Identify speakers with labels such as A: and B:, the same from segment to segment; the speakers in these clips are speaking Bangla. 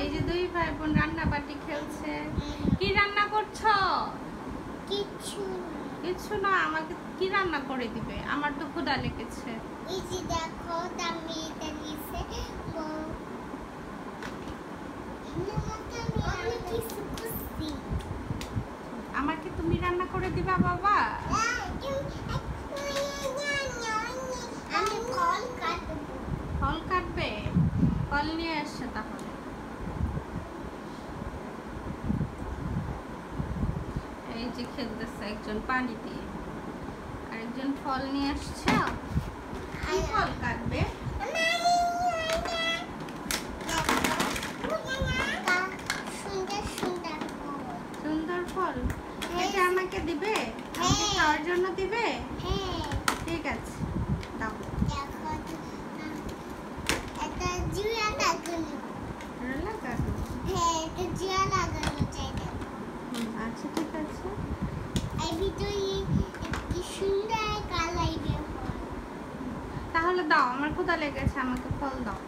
A: এই যে দুই ভাই বোন রান্না বাটি খেলছে। কি রান্না করছো? কিছু না, আমাকে কি রান্না করে দিবে? আমার তো ক্ষুধা লেগেছে।
B: এই যে দেখো আমি এটা দিয়েছে
A: আমাকে তুমি রান্না করে দিবা বাবা?
B: আমি ফল কাটবো।
A: ফল কাটবে? ফল নিয়ে আসছে তাহলে। এই যে খেলতেছে একজন পানি দিয়ে, আরেকজন ফল নিয়ে আসছে। কি ফল কাটবে? সুন্দর ফল। এটা আমাকে দিবে? আমাকে খাওয়ার জন্য দিবে? ঠিক আছে, দাও। আচ্ছা ঠিক আছে। তাহলে দাও, আমার ক্ষুধা লেগেছে, আমাকে ফল দাও।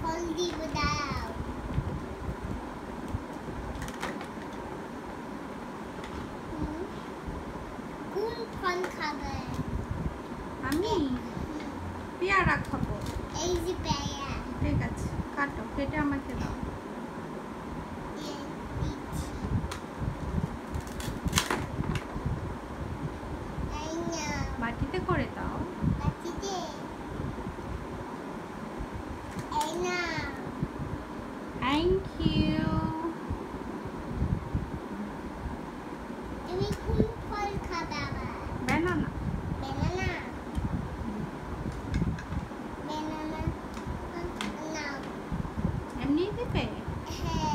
B: ফল দিব, দাও। কোন ফল খাবে?
A: আমি পেয়ারা খাবো।
B: এই যে পেয়ারা।
A: ঠিক আছে, কাটো, কেটে আমাকে দাও। বাটিতে করে দাও। Thank you.
B: তুমি কোন ফল খাবে আবার?
A: ব্যানানা।
B: ব্যানানা। ব্যানানা নাও।
A: এমনি দিবে?
B: হ্যাঁ।